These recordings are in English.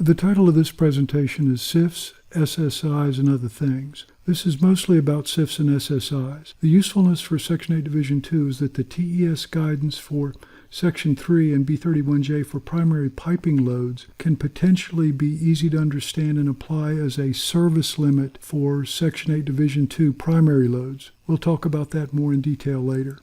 The title of this presentation is SIFs, SSIs, and Other Things. This is mostly about SIFs and SSIs. The usefulness for Section 8 Division 2 is that the TES guidance for Section 3 and B31J for primary piping loads can potentially be easy to understand and apply as a service limit for Section 8 Division 2 primary loads. We'll talk about that more in detail later.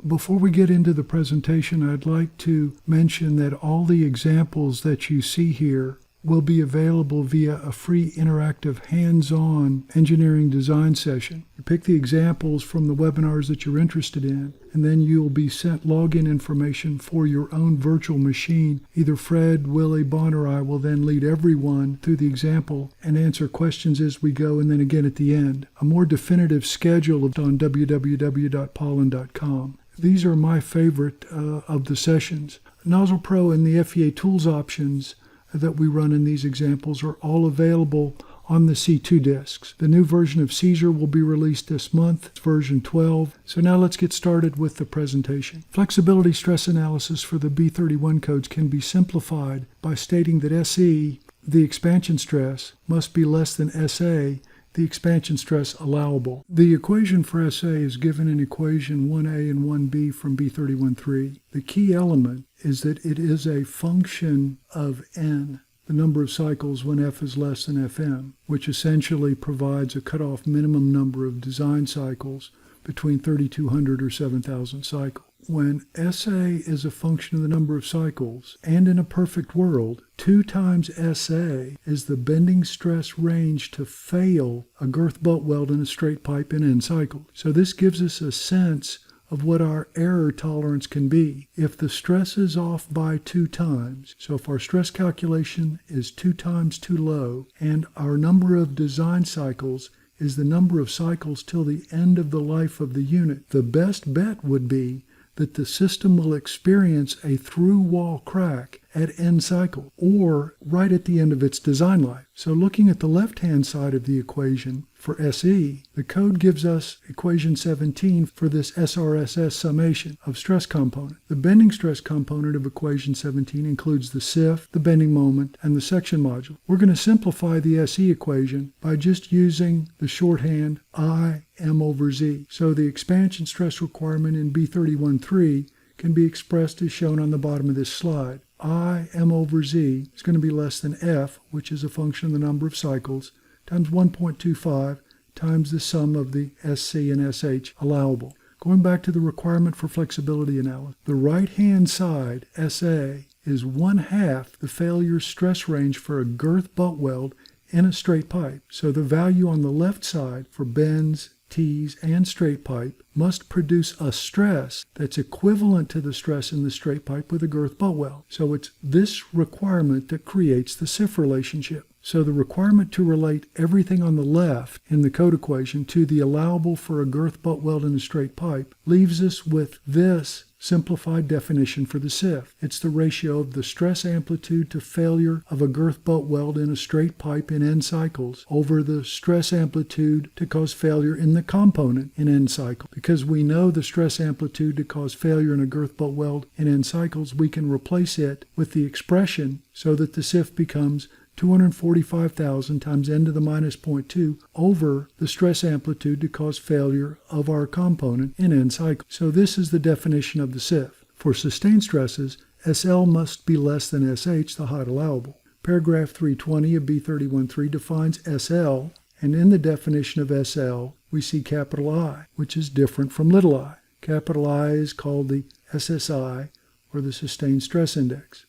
Before we get into the presentation, I'd like to mention that all the examples that you see here will be available via a free interactive hands-on engineering design session. You pick the examples from the webinars that you're interested in, and then you'll be sent login information for your own virtual machine. Either Fred, Willie, Bon, or I will then lead everyone through the example and answer questions as we go, and then again at the end. A more definitive schedule is on www.pollen.com. These are my favorite of the sessions. Nozzle Pro and the FEA tools options that we run in these examples are all available on the C2 disks. The new version of Caesar will be released this month. It's version 12. So now let's get started with the presentation. Flexibility stress analysis for the B31 codes can be simplified by stating that SE, the expansion stress, must be less than SA, the expansion stress allowable. The equation for SA is given in equation 1A and 1B from B31.3. The key element is that it is a function of N, the number of cycles when F is less than Fm, which essentially provides a cutoff minimum number of design cycles between 3,200 or 7,000 cycles. When SA is a function of the number of cycles, and in a perfect world, 2 times SA is the bending stress range to fail a girth butt weld in a straight pipe in N cycles. So this gives us a sense of what our error tolerance can be. If the stress is off by 2 times, so if our stress calculation is 2 times too low, and our number of design cycles is the number of cycles till the end of the life of the unit, the best bet would be that the system will experience a through-wall crack at N cycle, or right at the end of its design life. So looking at the left-hand side of the equation for SE, the code gives us equation 17 for this SRSS summation of stress component. The bending stress component of equation 17 includes the SIF, the bending moment, and the section module. We're going to simplify the SE equation by just using the shorthand I M over Z. So the expansion stress requirement in B31.3 can be expressed as shown on the bottom of this slide. I M over Z is going to be less than F, which is a function of the number of cycles, times 1.25 times the sum of the SC and SH allowable. Going back to the requirement for flexibility analysis, the right-hand side, SA, is 1/2 the failure stress range for a girth butt weld in a straight pipe. So the value on the left side for bends, T's, and straight pipe must produce a stress that's equivalent to the stress in the straight pipe with a girth butt weld. So it's this requirement that creates the SIF relationship. So the requirement to relate everything on the left in the code equation to the allowable for a girth butt weld in a straight pipe leaves us with this simplified definition for the SIF. It's the ratio of the stress amplitude to failure of a girth butt weld in a straight pipe in N cycles over the stress amplitude to cause failure in the component in N cycles. Because we know the stress amplitude to cause failure in a girth butt weld in N cycles, we can replace it with the expression so that the SIF becomes 245,000 times n to the minus 0.2 over the stress amplitude to cause failure of our component in N cycles. So this is the definition of the SIF. For sustained stresses, SL must be less than SH, the height allowable. Paragraph 320 of B31.3 defines SL, and in the definition of SL, we see capital I, which is different from little I. Capital I is called the SSI, or the sustained stress index.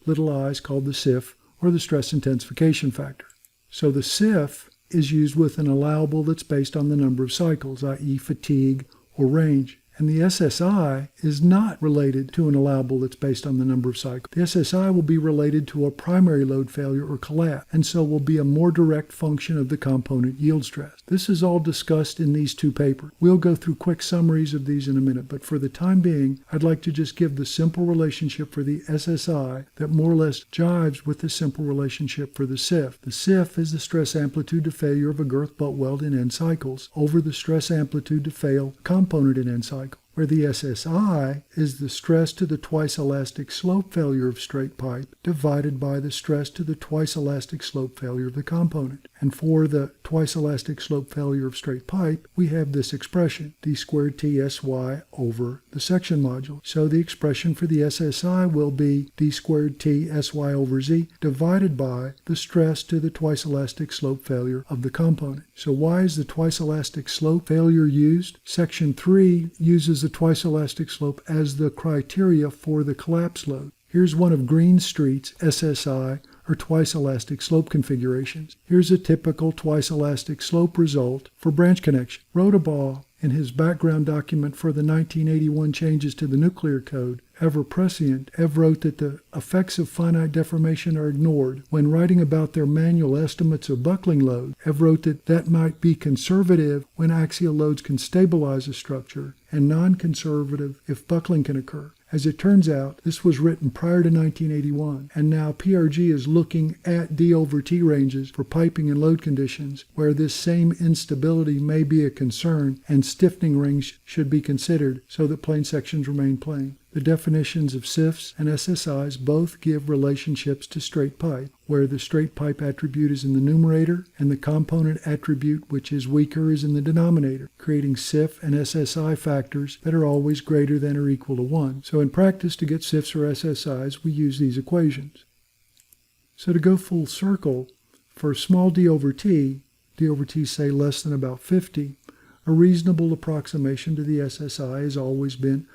Little I is called the SIF, or the stress intensification factor. So the SIF is used with an allowable that's based on the number of cycles, i.e. fatigue or range. And the SSI is not related to an allowable that's based on the number of cycles. The SSI will be related to a primary load failure or collapse, and so will be a more direct function of the component yield stress. This is all discussed in these 2 papers. We'll go through quick summaries of these in a minute, but for the time being, I'd like to just give the simple relationship for the SSI that more or less jives with the simple relationship for the SIF. The SIF is the stress amplitude to failure of a girth butt weld in N cycles over the stress amplitude to fail component in N cycles. where the SSI is the stress to the twice elastic slope failure of straight pipe divided by the stress to the twice elastic slope failure of the component. And for the twice elastic slope failure of straight pipe, we have this expression, d squared t sy over the section module. So the expression for the SSI will be d squared t sy over z divided by the stress to the twice elastic slope failure of the component. So why is the twice elastic slope failure used? Section 3 uses the twice elastic slope as the criteria for the collapse load. Here's one of Greenstreet's SSI, or twice elastic slope configurations. Here's a typical twice elastic slope result for branch connection. Rodabaugh, in his background document for the 1981 changes to the nuclear code, ever prescient, wrote that the effects of finite deformation are ignored. When writing about their manual estimates of buckling load, wrote that might be conservative when axial loads can stabilize a structure, and non-conservative if buckling can occur. As it turns out, this was written prior to 1981, and now PRG is looking at D over T ranges for piping and load conditions where this same instability may be a concern, and stiffening rings should be considered so that plane sections remain plane. The definitions of SIFs and SSIs both give relationships to straight pipe, where the straight pipe attribute is in the numerator and the component attribute, which is weaker, is in the denominator, creating SIF and SSI factors that are always greater than or equal to 1. So in practice, to get SIFs or SSIs, we use these equations. So to go full circle, for small d over t say less than about 50, a reasonable approximation to the SSI has always been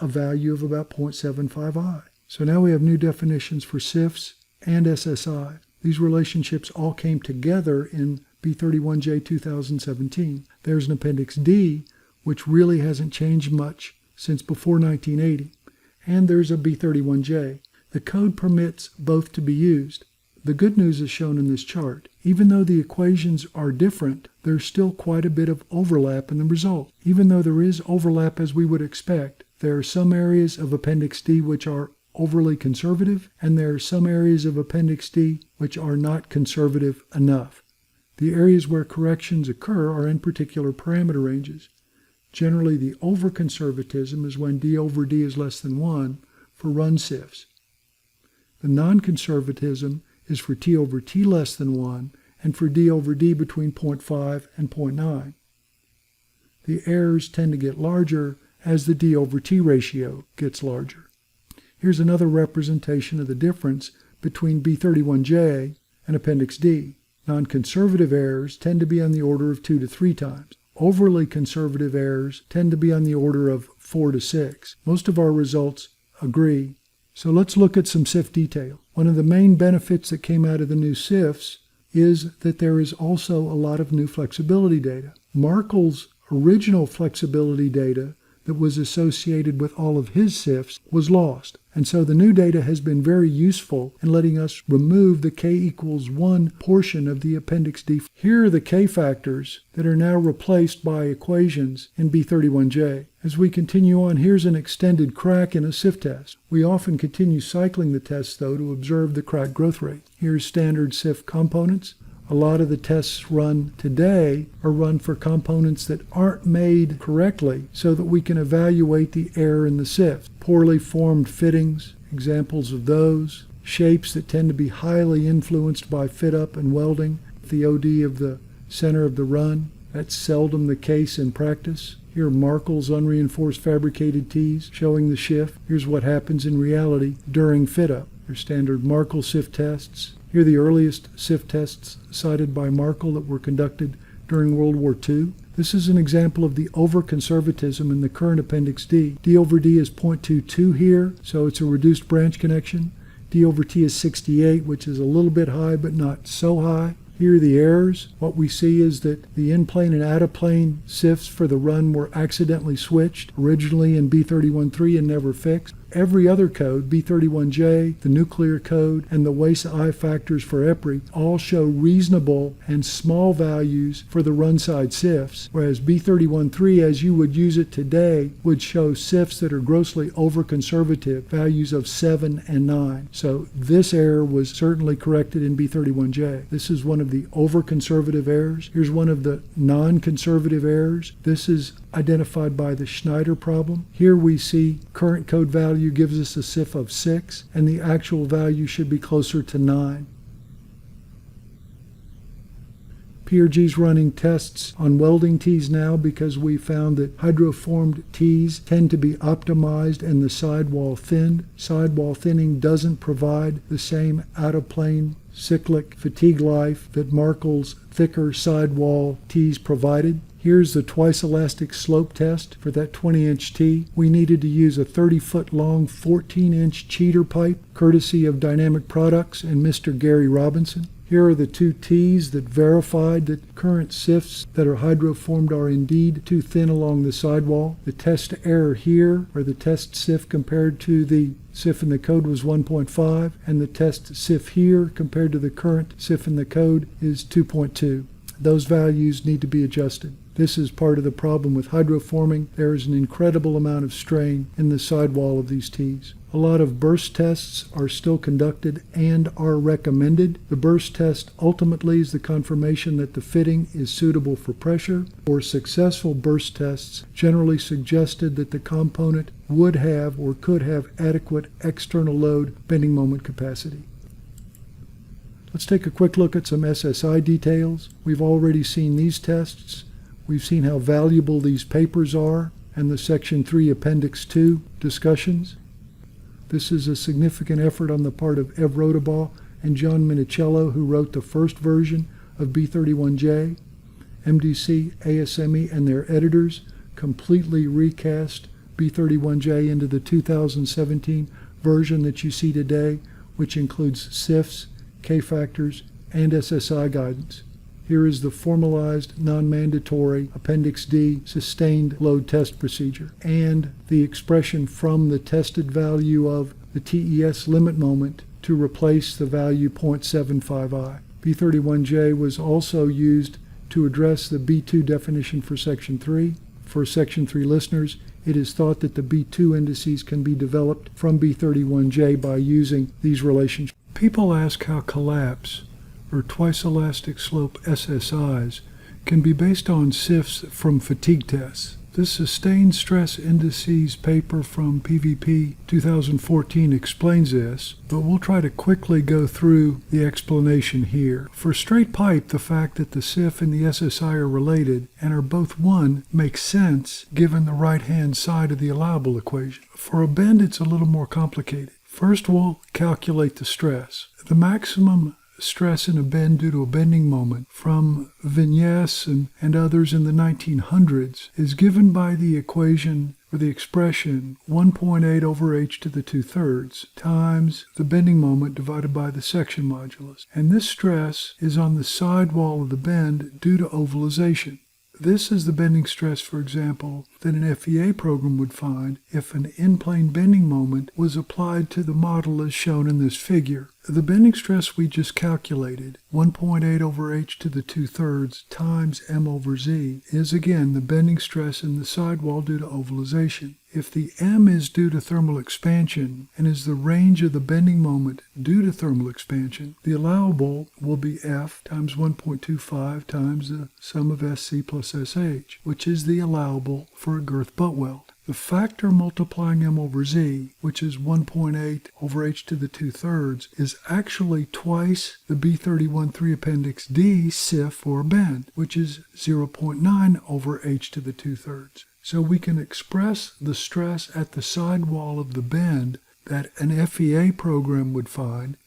a value of about 0.75i. So now we have new definitions for SIFs and SSI. These relationships all came together in B31J 2017. There's an Appendix D, which really hasn't changed much since before 1980. And there's a B31J. The code permits both to be used. The good news is shown in this chart. Even though the equations are different, there's still quite a bit of overlap in the result. Even though there is overlap as we would expect, there are some areas of Appendix D which are overly conservative, and there are some areas of Appendix D which are not conservative enough. The areas where corrections occur are in particular parameter ranges. Generally, the over-conservatism is when D over D is less than 1 for run SIFs. The non-conservatism is for T over T less than 1 and for D over D between 0.5 and 0.9. The errors tend to get larger as the D over T ratio gets larger. Here's another representation of the difference between B31J and Appendix D. Non-conservative errors tend to be on the order of 2 to 3 times. Overly conservative errors tend to be on the order of 4 to 6. Most of our results agree. So let's look at some SIF detail. One of the main benefits that came out of the new SIFs is that there is also a lot of new flexibility data. Markle's original flexibility data that was associated with all of his SIFs was lost. And so the new data has been very useful in letting us remove the k equals 1 portion of the Appendix D. Here are the k factors that are now replaced by equations in B31J. As we continue on, here's an extended crack in a SIF test. We often continue cycling the tests, though, to observe the crack growth rate. Here's standard SIF components. A lot of the tests run today are run for components that aren't made correctly so that we can evaluate the error in the SIF. Poorly formed fittings, examples of those. Shapes that tend to be highly influenced by fit-up and welding. The OD of the center of the run. That's seldom the case in practice. Here are Markle's unreinforced fabricated tees showing the shift. Here's what happens in reality during fit-up. There's standard Markle SIF tests. Here are the earliest SIF tests cited by Markle that were conducted during World War II. This is an example of the over-conservatism in the current Appendix D. D over D is 0.22 here, so it's a reduced branch connection. D over T is 68, which is a little bit high, but not so high. Here are the errors. What we see is that the in-plane and out-of-plane SIFs for the run were accidentally switched, originally in B31.3 and never fixed. every other code, B31J, the nuclear code, and the VIII factors for EPRI, all show reasonable and small values for the runside SIFs, whereas B31.3, as you would use it today, would show SIFs that are grossly over-conservative, values of 7 and 9. So this error was certainly corrected in B31J. This is one of the over-conservative errors. Here's one of the non-conservative errors. This is identified by the Schneider problem. Here we see current code value gives us a SIF of 6, and the actual value should be closer to 9. PRG's running tests on welding tees now because we found that hydroformed tees tend to be optimized and the sidewall thinned. Sidewall thinning doesn't provide the same out-of-plane cyclic fatigue life that Markel's thicker sidewall tees provided. Here's the twice elastic slope test for that 20-inch tee. We needed to use a 30-foot long 14-inch cheater pipe, courtesy of Dynamic Products and Mr. Gary Robinson. Here are the two tees that verified that current SIFs that are hydroformed are indeed too thin along the sidewall. The test error here, or the test SIF compared to the SIF in the code, was 1.5, and the test SIF here compared to the current SIF in the code is 2.2. Those values need to be adjusted. This is part of the problem with hydroforming. There is an incredible amount of strain in the sidewall of these tees. A lot of burst tests are still conducted and are recommended. The burst test ultimately is the confirmation that the fitting is suitable for pressure, or successful burst tests generally suggested that the component would have or could have adequate external load bending moment capacity. Let's take a quick look at some SSI details. We've already seen these tests. We've seen how valuable these papers are and the Section 3 Appendix 2 discussions. This is a significant effort on the part of Ev Rodabaugh and John Minicello, who wrote the first version of B31J. MDC, ASME, and their editors completely recast B31J into the 2017 version that you see today, which includes SIFs, K-factors, and SSI guidance. Here is the formalized, non-mandatory Appendix D sustained load test procedure, and the expression from the tested value of the TES limit moment to replace the value 0.75i. B31J was also used to address the B2 definition for Section 3. For Section 3 listeners, it is thought that the B2 indices can be developed from B31J by using these relationships. People ask how collapse, or twice elastic slope SSIs, can be based on SIFs from fatigue tests. This sustained stress indices paper from PVP 2014 explains this, but we'll try to quickly go through the explanation here. For straight pipe, the fact that the SIF and the SSI are related and are both one makes sense given the right-hand side of the allowable equation. For a bend, it's a little more complicated. First, we'll calculate the stress. The maximum stress in a bend due to a bending moment from Vignès and others in the 1900s is given by the equation or the expression 1.8 over h to the 2/3 times the bending moment divided by the section modulus. And this stress is on the sidewall of the bend due to ovalization. This is the bending stress, for example, that an FEA program would find if an in-plane bending moment was applied to the model as shown in this figure. The bending stress we just calculated, 1.8 over h to the 2/3 times m over z, is again the bending stress in the sidewall due to ovalization. If the m is due to thermal expansion and is the range of the bending moment due to thermal expansion, the allowable will be F times 1.25 times the sum of SC plus SH, which is the allowable for a girth butt weld. The factor multiplying m over z, which is 1.8 over h to the 2/3, is actually twice the B31.3 Appendix D SIF for a bend, which is 0.9 over h to the 2/3. So we can express the stress at the sidewall of the bend that an FEA program would find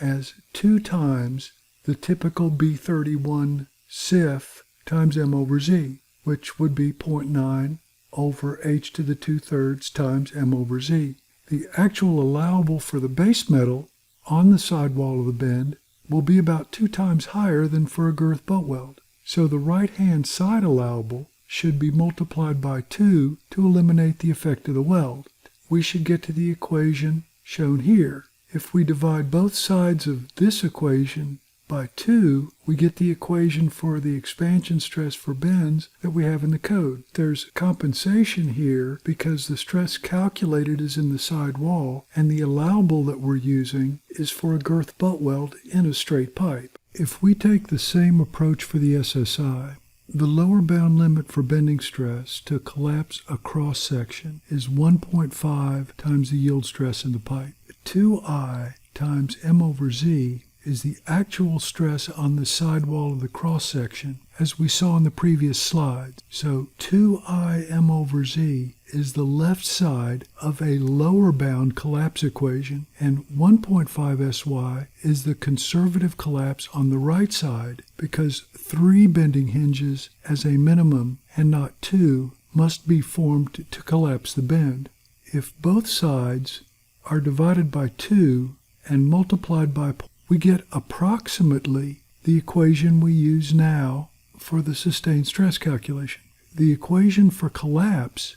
as 2 times the typical B31 SIF times m over z, which would be 0.9 over h to the 2/3 times m over z. The actual allowable for the base metal on the sidewall of the bend will be about 2 times higher than for a girth butt weld. So the right-hand side allowable should be multiplied by 2 to eliminate the effect of the weld. we should get to the equation shown here. If we divide both sides of this equation by 2, we get the equation for the expansion stress for bends that we have in the code. There's compensation here because the stress calculated is in the side wall, and the allowable that we're using is for a girth butt weld in a straight pipe. If we take the same approach for the SSI, the lower bound limit for bending stress to collapse a cross-section is 1.5 times the yield stress in the pipe. 2I times m over z is the actual stress on the sidewall of the cross-section, as we saw in the previous slide. So 2I m over z is the left side of a lower bound collapse equation, and 1.5 sy is the conservative collapse on the right side, because 3 bending hinges as a minimum, and not 2, must be formed to collapse the bend. If both sides are divided by 2 and multiplied by, we get approximately the equation we use now for the sustained stress calculation. The equation for collapse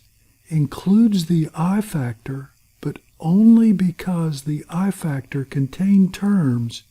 includes the I factor, but only because the I factor contained terms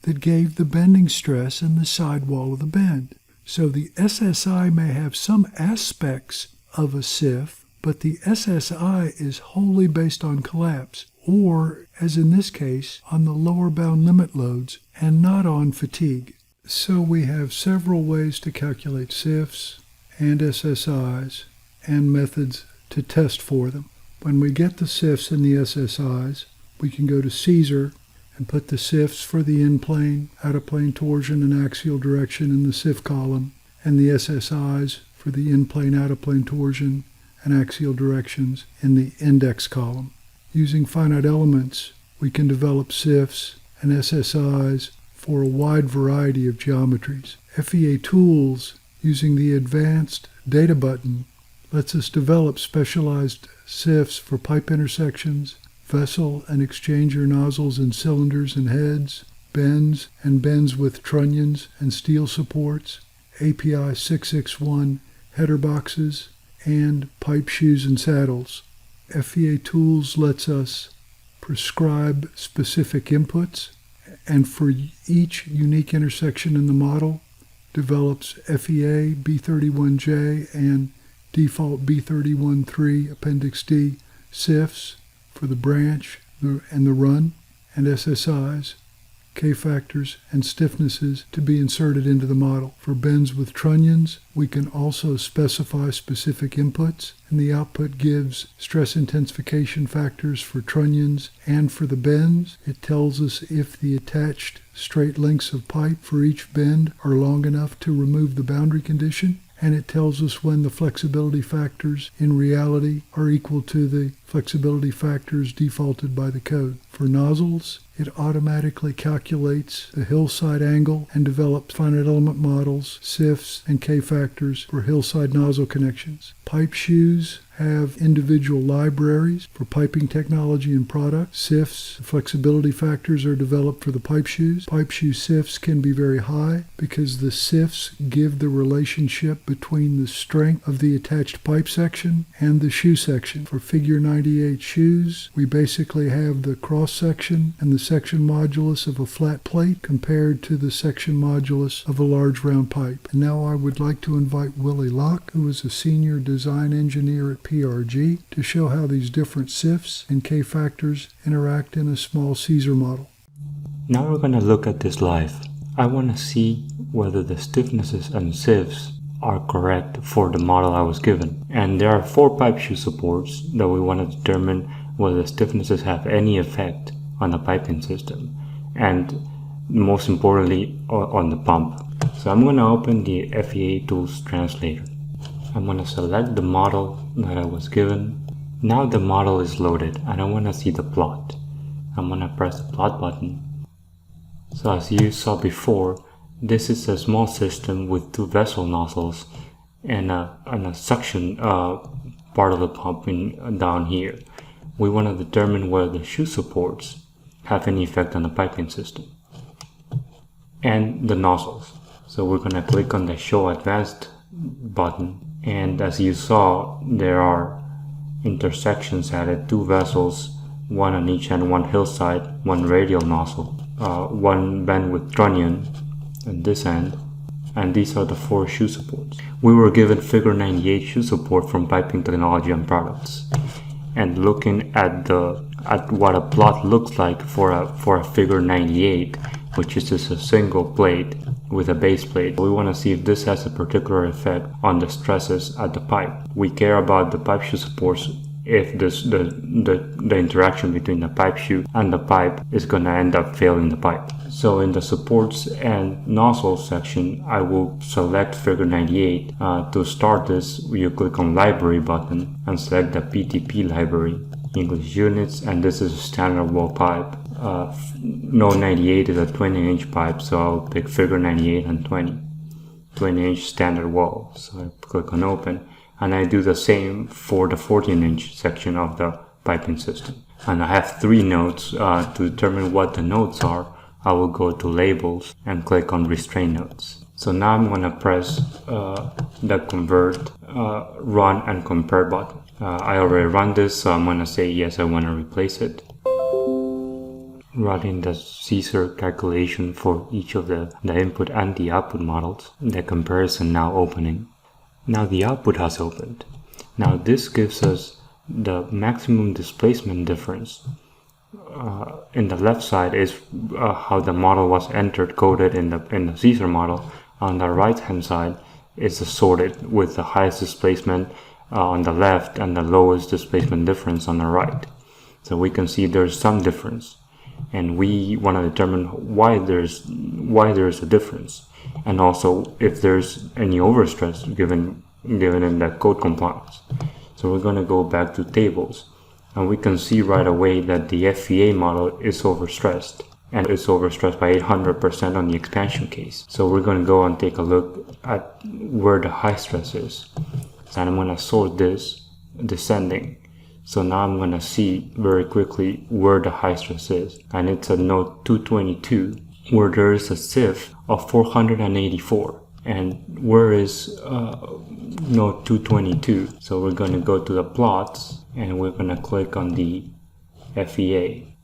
that gave the bending stress in the sidewall of the bend. So the SSI may have some aspects of a SIF, but the SSI is wholly based on collapse, or, as in this case, on the lower bound limit loads and not on fatigue. So we have several ways to calculate SIFs and SSIs and methods to test for them. When we get the SIFs and the SSIs, we can go to Caesar and put the SIFs for the in-plane, out-of-plane torsion, and axial direction in the SIF column, and the SSIs for the in-plane, out-of-plane torsion, and axial directions in the index column. Using finite elements, we can develop SIFs and SSIs for a wide variety of geometries. FEA Tools, using the Advanced Data button, lets us develop specialized SIFs for pipe intersections, vessel and exchanger nozzles and cylinders and heads, bends and bends with trunnions and steel supports, API 661 header boxes, and pipe shoes and saddles. FEA Tools lets us prescribe specific inputs, and for each unique intersection in the model, develops FEA, B31J, and default B31.3 Appendix D SIFs for the branch and the run, and SSIs, K-factors, and stiffnesses to be inserted into the model. For bends with trunnions, we can also specify specific inputs, and the output gives stress intensification factors for trunnions and for the bends. It tells us if the attached straight lengths of pipe for each bend are long enough to remove the boundary condition, and it tells us when the flexibility factors in reality are equal to the flexibility factors defaulted by the code. For nozzles, it automatically calculates the hillside angle and develops finite element models, SIFs, and K-factors for hillside nozzle connections. Pipe shoes have individual libraries for piping technology and product. SIFs, flexibility factors, are developed for the pipe shoes. Pipe shoe SIFs can be very high because the SIFs give the relationship between the strength of the attached pipe section and the shoe section. For figure 98 shoes, we basically have the cross section and the section modulus of a flat plate compared to the section modulus of a large round pipe. And now I would like to invite Willie Locke, who is a senior design engineer at PRG, to show how these different SIFs and K-factors interact in a small Caesar model. Now we're going to look at this live. I want to see whether the stiffnesses and SIFs are correct for the model I was given. And there are 4 pipe shoe supports that we want to determine whether the stiffnesses have any effect on the piping system, and most importantly on the pump. So I'm going to open the FEA Tools translator. I'm going to select the model that I was given. Now the model is loaded and I want to see the plot. I'm going to press the plot button. So as you saw before, this is a small system with 2 vessel nozzles and a suction part of the pump down here. We want to determine whether the shoe supports have any effect on the piping system and the nozzles. So we're going to click on the Show Advanced button, and as you saw, there are intersections added, 2 vessels, one on each end, one hillside, one radial nozzle, one bandwidth trunnion at this end, and these are the 4 shoe supports. We were given figure 98 shoe support from Piping Technology and Products, and looking at what a plot looks like for a figure 98, which is just a single plate with a base plate, we want to see if this has a particular effect on the stresses at the pipe. We care about the pipe shoe supports if the interaction between the pipe shoe and the pipe is going to end up failing the pipe. So in the supports and nozzle section, I will select figure 98. To start this, you click on library button and select the PTP library, English units, and this is a standard wall pipe. Node 98 is a 20-inch pipe, so I'll pick figure 98 and 20-inch standard wall. So I click on open, and I do the same for the 14-inch section of the piping system. And I have 3 nodes. To determine what the nodes are, I will go to labels and click on restraint nodes. So now I'm going to press the convert, run and compare button. I already run this, so I'm going to say yes, I want to replace it. Running the Caesar calculation for each of the input and the output models. The comparison now opening. Now the output has opened. Now this gives us the maximum displacement difference. In the left side is how the model was entered coded in the Caesar model. On the right hand side is sorted with the highest displacement on the left and the lowest displacement difference on the right. So we can see there's some difference, and we want to determine why there's a difference, and also if there's any overstress given in the code compliance. So we're going to go back to tables, and we can see right away that the FEA model is overstressed, and it's overstressed by 800% on the expansion case. So we're going to go and take a look at where the high stress is. And I'm going to sort this descending. So now I'm going to see very quickly where the high stress is. And it's at node 222, where there is a SIF of 484. And where is node 222? So we're going to go to the plots, and we're going to click on the FEA,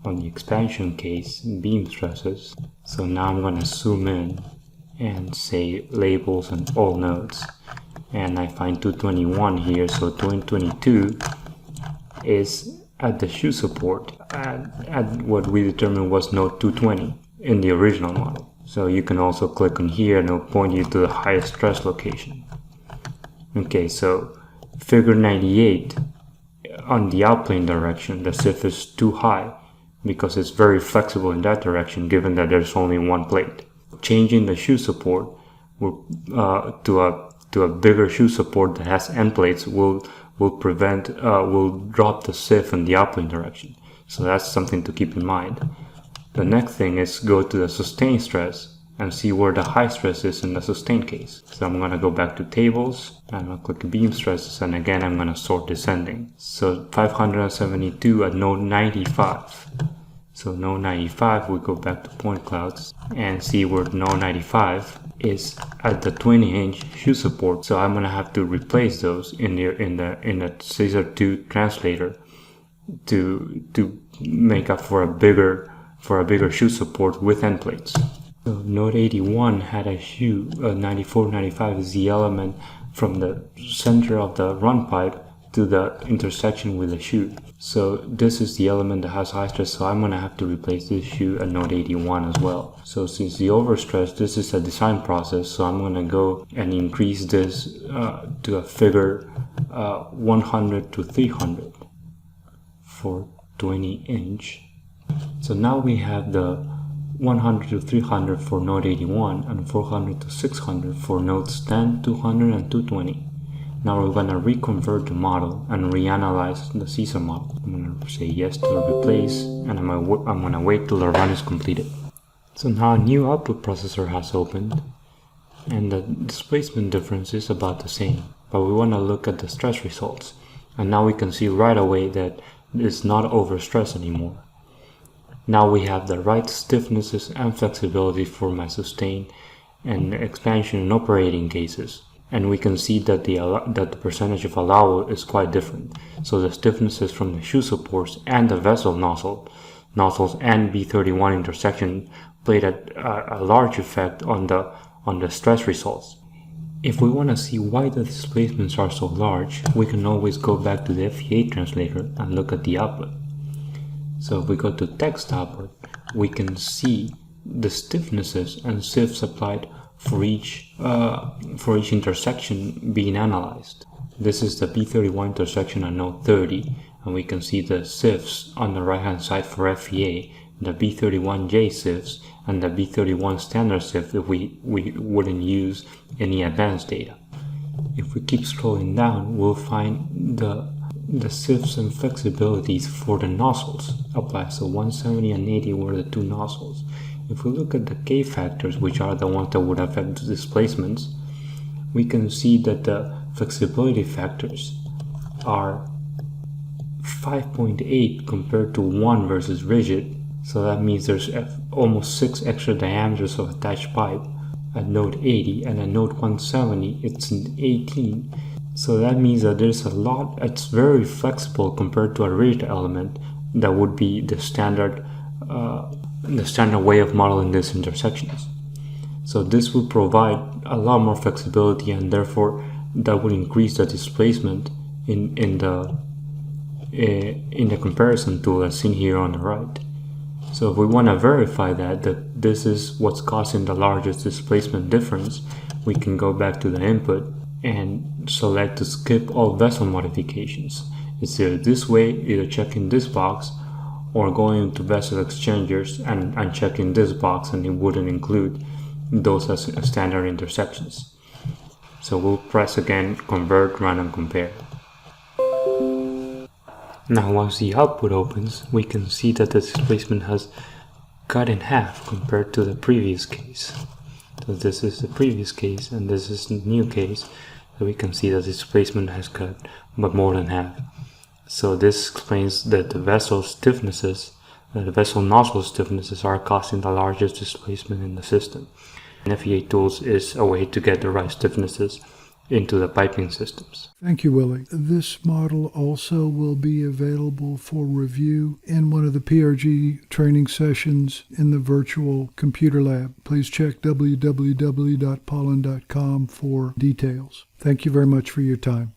on the expansion case, beam stresses. So now I'm going to zoom in and say labels and all nodes. And I find 221 here, so 222 is at the shoe support at what we determined was node 220 in the original model. So you can also click on here and it'll point you to the highest stress location. Okay, so figure 98 on the outplane direction, the SIF is too high because it's very flexible in that direction given that there's only one plate. Changing the shoe support to a bigger shoe support that has end plates will drop the SIF in the outplane direction. So that's something to keep in mind. The next thing is go to the sustain stress and see where the high stress is in the sustain case. So I'm going to go back to tables and I'm going to click beam stresses, and again I'm going to sort descending. So 572 at node 95. So node 95, we go back to point clouds and see where node 95 is at the 20-inch shoe support. So I'm going to have to replace those in the Caesar 2 translator to make up for a bigger shoe support with end plates. So node 81 had a shoe. 94, 95 is the element from the center of the run pipe to the intersection with the shoe. So this is the element that has high stress, so I'm going to have to replace this shoe at node 81 as well. So since the overstress, this is a design process, so I'm going to go and increase this to a figure 100 to 300 for 20-inch. So now we have the 100 to 300 for node 81 and 400 to 600 for nodes 10, 200 and 220. Now we're going to reconvert the model and reanalyze the Caesar model. I'm going to say yes to the replace, and I'm going to wait till the run is completed. So now a new output processor has opened, and the displacement difference is about the same. But we want to look at the stress results. And now we can see right away that it's not overstressed anymore. Now we have the right stiffnesses and flexibility for my sustain and expansion and operating cases. and we can see that the percentage of allowable is quite different. So the stiffnesses from the shoe supports and the vessel nozzles and B31 intersection played a large effect on the stress results. If we want to see why the displacements are so large, we can always go back to the VIII translator and look at the output. So if we go to text output, we can see the stiffnesses and SIFs applied for each intersection being analyzed. This is the B31 intersection at node 30, and we can see the SIFs on the right hand side for VIII, the B31J SIFs, and the B31 standard SIF if we wouldn't use any advanced data. If we keep scrolling down, we'll find the SIFs and flexibilities for the nozzles applied. So 170 and 80 were the two nozzles. If we look at the K factors, which are the ones that would affect the displacements, we can see that the flexibility factors are 5.8 compared to 1 versus rigid. So that means there's almost 6 extra diameters of attached pipe at node 80, and at node 170 it's 18. So that means that there's a lot, it's very flexible compared to a rigid element that would be the standard way of modeling these intersections. So this would provide a lot more flexibility, and therefore that would increase the displacement in the comparison tool as seen here on the right. So if we want to verify that this is what's causing the largest displacement difference, we can go back to the input and select to skip all vessel modifications. It's either this way, either checking this box, or going to vessel exchangers and checking this box, and it wouldn't include those as standard intersections. So we'll press again, convert, run, and compare. Now once the output opens, we can see that the displacement has cut in half compared to the previous case. So this is the previous case and this is the new case. So we can see that the displacement has cut by more than half. So this explains that the vessel stiffnesses, the vessel nozzle stiffnesses are causing the largest displacement in the system. And VIII tools is a way to get the right stiffnesses into the piping systems. Thank you, Willie. This model also will be available for review in one of the PRG training sessions in the virtual computer lab. Please check www.pollen.com for details. Thank you very much for your time.